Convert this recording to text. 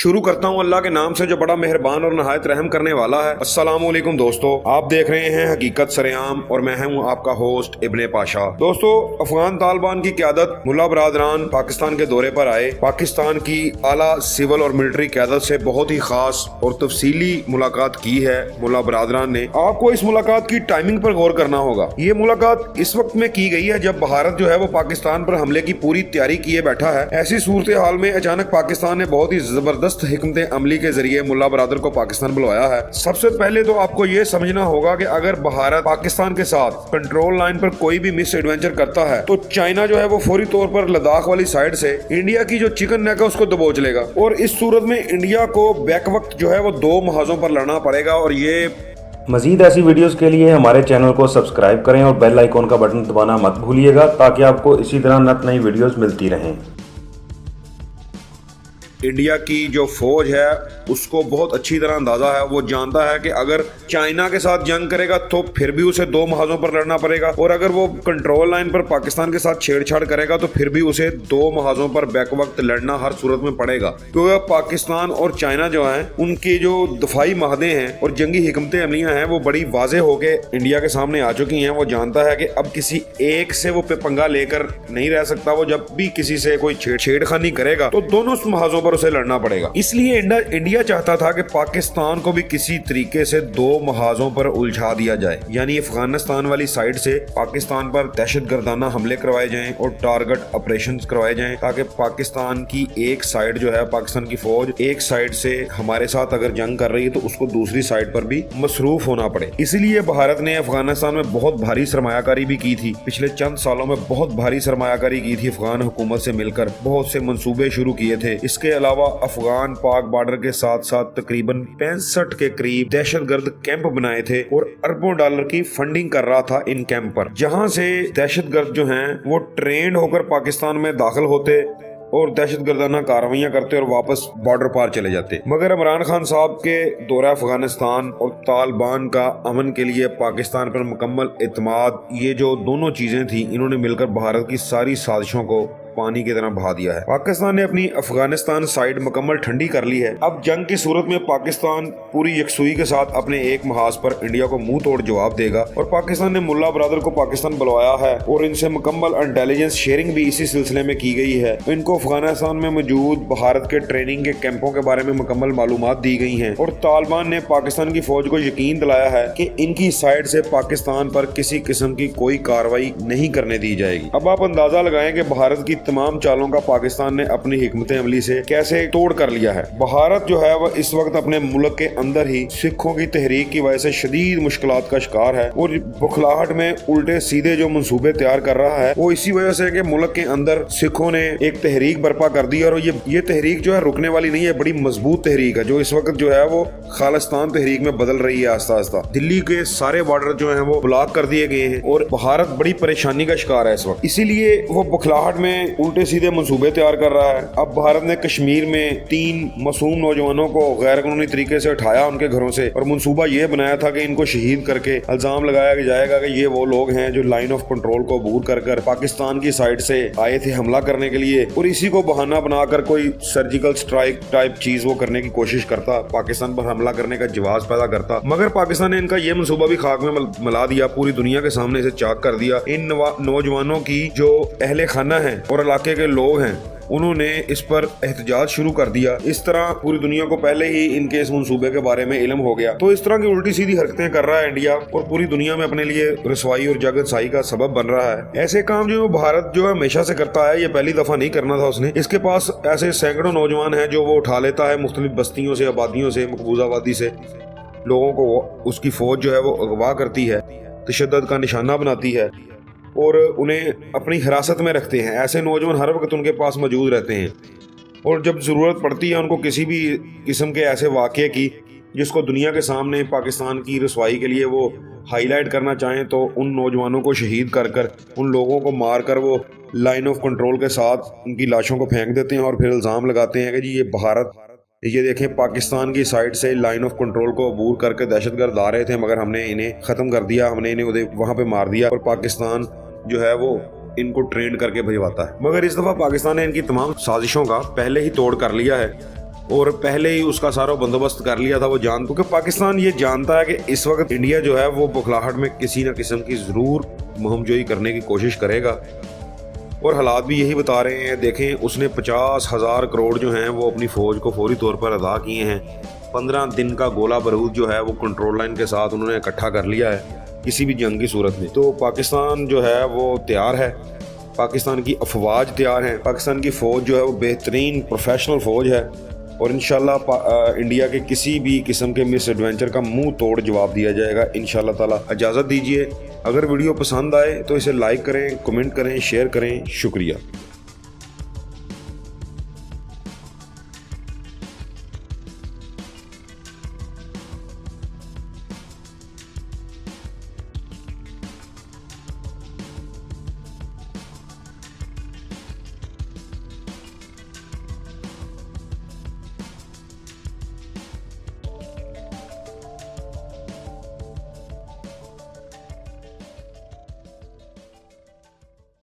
शुरू करता हूँ अल्लाह के नाम से जो बड़ा मेहरबान और नहायत रहम करने वाला है। अस्सलाम वालेकुम दोस्तों, आप देख रहे हैं हकीकत सरेआम और मैं हूँ आपका होस्ट इब्ने पाशा। दोस्तों, अफगान तालिबान की क़यादत मुल्ला बरादरान पाकिस्तान के दौरे पर आए। पाकिस्तान की आला सिविल और मिलिट्री क़यादत से बहुत ही खास और तफसीली मुलाकात की है मुल्ला बरादरान ने। आपको इस मुलाकात की टाइमिंग पर गौर करना होगा। ये मुलाकात इस वक्त में की गई है जब भारत जो है वो पाकिस्तान पर हमले की पूरी तैयारी किए बैठा है। ऐसी सूरत हाल में अचानक पाकिस्तान ने बहुत ही जबरदस्त हिकमत अमली के जरिए मुल्ला बरादर को पाकिस्तान बुलवाया है। सबसे पहले तो आपको ये समझना होगा कि अगर भारत पाकिस्तान के साथ कंट्रोल लाइन पर कोई भी मिस एडवेंचर करता है तो चाइना जो है वो फौरी तौर पर लद्दाख वाली साइड से इंडिया की जो चिकन नेक है उसको दबोच लेगा और इस सूरत में इंडिया को बैक वक्त जो है वो दो महाजों पर लड़ना पड़ेगा। और ये मजीद ऐसी वीडियोस के लिए हमारे चैनल को सब्सक्राइब करें और बेल आइकॉन का बटन दबाना मत भूलिएगा ताकि आपको इसी तरह नई वीडियोस मिलती रहें। इंडिया की जो फौज है उसको बहुत अच्छी तरह अंदाजा है। वो जानता है कि अगर चाइना के साथ जंग करेगा तो फिर भी उसे दो महाजों पर लड़ना पड़ेगा और अगर वो कंट्रोल लाइन पर पाकिस्तान के साथ छेड़छाड़ करेगा तो फिर भी उसे दो महाजों पर बैक वक्त लड़ना हर सूरत में पड़ेगा। क्योंकि पाकिस्तान और चाइना जो है उनकी जो दफाई माहदे हैं और जंगी हिकमत अमलियां हैं वो बड़ी वाजे होके इंडिया के सामने आ चुकी हैं। वो जानता है कि अब किसी एक से वो पंगा लेकर नहीं रह सकता। वो जब भी किसी से कोई छेड़खानी करेगा तो दोनों महाजों उसे लड़ना पड़ेगा। इसलिए इंडिया चाहता था कि पाकिस्तान को भी किसी तरीके से दो महाजों पर उलझा दिया जाए, यानी अफगानिस्तान वाली साइड से पाकिस्तान पर दहशतगर्दाना हमले करवाए जाएं और टारगेट ऑपरेशंस करवाए जाएं ताकि पाकिस्तान की एक साइड जो है पाकिस्तान की फौज एक साइड से हमारे साथ अगर जंग कर रही है तो उसको दूसरी साइड पर भी मसरूफ होना पड़े। इसीलिए भारत ने अफगानिस्तान में बहुत भारी सरमायाकारी भी की थी। पिछले चंद सालों में बहुत भारी सरमायाकारी की थी। अफगान हुकूमत से मिलकर बहुत से मंसूबे शुरू किए थे। इसके अलावा अफगान पाक बॉर्डर के साथ साथ तकरीबन 65 के करीब दहशतगर्द कैंप बनाए थे और अरबों डॉलर की फंडिंग कर रहा था इन कैंप पर, जहां से दहशतगर्द जो हैं वो ट्रेंड होकर पाकिस्तान में दाखिल होते और दहशतगर्दाना कार्रवाइयां करते और वापस बॉर्डर पार चले जाते। मगर इमरान खान साहब के दौरा अफगानिस्तान और तालिबान का अमन के लिए पाकिस्तान पर मुकम्मल एतमाद, ये जो दोनों चीजें थी, इन्होंने मिलकर भारत की सारी साजिशों को पानी की तरह बहा दिया है। पाकिस्तान ने अपनी अफगानिस्तान साइड मुकम्मल ठंडी कर ली है। अब जंग की सूरत में पाकिस्तान पूरी यकसुई के साथ अपने एक महाज पर इंडिया को मुंह तोड़ जवाब देगा और पाकिस्तान ने मुल्ला बरादर को पाकिस्तान बुलवाया है और इनसे मुकम्मल इंटेलिजेंस शेयरिंग भी इसी सिलसिले में की गई है। इनको अफगानिस्तान में मौजूद भारत के ट्रेनिंग के कैंपों के बारे में मुकम्मल मालूमात दी गई है और तालिबान ने पाकिस्तान की फौज को यकीन दिलाया है कि इनकी साइड से पाकिस्तान पर किसी किस्म की कोई कार्रवाई नहीं करने दी जाएगी। अब आप अंदाजा लगाएं कि भारत की तमाम चालों का पाकिस्तान ने अपनी हिकमत अमली से कैसे तोड़ कर लिया है। भारत जो है वह इस वक्त अपने मुल्क के अंदर ही सिखों की तहरीक की वजह से शदीद मुश्किलात का शिकार है और बुखलाहट में उल्टे सीधे जो मंसूबे तैयार कर रहा है वो इसी वजह से कि मुल्क के अंदर सिखों ने एक तहरीक बर्पा कर दी और ये तहरीक जो है रुकने वाली नहीं है, बड़ी मजबूत तहरीक है जो इस वक्त जो है वो खालिस्तान तहरीक में बदल रही है आस्ता आस्ता। दिल्ली के सारे बॉर्डर जो है वो ब्लॉक कर दिए गए हैं और भारत बड़ी परेशानी का शिकार है इस वक्त। इसीलिए वो बुखलाहट में उल्टे सीधे मंसूबे तैयार कर रहा है। अब भारत ने कश्मीर में 3 मासूम नौजवानों को गैर कानूनी तरीके से उठाया उनके घरों से और मंसूबा ये बनाया था कि इनको शहीद करके इल्जाम लगाया जाएगा कि ये वो लोग हैं जो लाइन ऑफ कंट्रोल को अबूर कर पाकिस्तान की साइड से आए थे हमला करने के लिए और इसी को बहाना बनाकर कोई सर्जिकल स्ट्राइक टाइप चीज वो करने की कोशिश करता, पाकिस्तान पर हमला करने का जवाब पैदा करता। मगर पाकिस्तान ने इनका ये मंसूबा भी खाक में मिला दिया, पूरी दुनिया के सामने इसे चाक कर दिया। इन नौजवानों की जो अहले खाना है और इलाके के लोग हैं उन्होंने इस पर एहतजाज शुरू कर दिया। इस तरह पूरी दुनिया को पहले ही इनके इस मंसूबे के बारे में इल्म हो गया। तो इस तरह की उल्टी सीधी हरकतें कर रहा है इंडिया और पूरी दुनिया में अपने लिए रसवाई और जगतसाई का सबब बन रहा है। ऐसे काम जो भारत जो है हमेशा से करता है, ये पहली दफा नहीं करना था उसने। इसके पास ऐसे सैकड़ों नौजवान हैं जो वो उठा लेता है मुख्तलिफ बस्तियों से, आबादियों से, मकबूजा आबादी से लोगों को उसकी फौज जो है वो अगवा करती है, तशद्दुद का निशाना बनाती है और उन्हें अपनी हिरासत में रखते हैं। ऐसे नौजवान हर वक्त उनके पास मौजूद रहते हैं और जब ज़रूरत पड़ती है उनको किसी भी किस्म के ऐसे वाक़े की जिसको दुनिया के सामने पाकिस्तान की रसवाई के लिए वो हाईलाइट करना चाहें तो उन नौजवानों को शहीद कर उन लोगों को मार कर वो लाइन ऑफ कंट्रोल के साथ उनकी लाशों को फेंक देते हैं और फिर इल्ज़ाम लगाते हैं कि जी ये भारत, ये देखें पाकिस्तान की साइड से लाइन ऑफ कंट्रोल को अबूर करके दहशतगर्द आ रहे थे मगर हमने इन्हें ख़त्म कर दिया, हमने इन्हें वहाँ पे मार दिया और पाकिस्तान जो है वो इनको ट्रेन करके भिजवाता है। मगर इस दफ़ा पाकिस्तान ने इनकी तमाम साजिशों का पहले ही तोड़ कर लिया है اور پہلے ہی اس کا سارا بندوبست کر لیا تھا وہ کیونکہ پاکستان یہ جانتا ہے کہ اس وقت انڈیا جو ہے وہ بکھلاہٹ میں کسی نہ قسم کی ضرور مہم جوئی کرنے کی کوشش کرے گا، اور حالات بھی یہی بتا رہے ہیں۔ دیکھیں اس نے 50,000 کروڑ جو ہیں وہ اپنی فوج کو فوری طور پر ادا کیے ہیں، 15 دن کا گولہ بارود جو ہے وہ کنٹرول لائن کے ساتھ انہوں نے اکٹھا کر لیا ہے کسی بھی جنگ کی صورت میں۔ تو پاکستان جو ہے وہ تیار ہے، پاکستان کی افواج تیار ہیں، پاکستان کی فوج جو ہے وہ بہترین پروفیشنل فوج ہے، اور انشاءاللہ انڈیا کے کسی بھی قسم کے مس ایڈوینچر کا منہ توڑ جواب دیا جائے گا انشاءاللہ تعالی۔ اجازت دیجیے، اگر ویڈیو پسند آئے تو اسے لائک کریں، کمنٹ کریں، شیئر کریں، شکریہ۔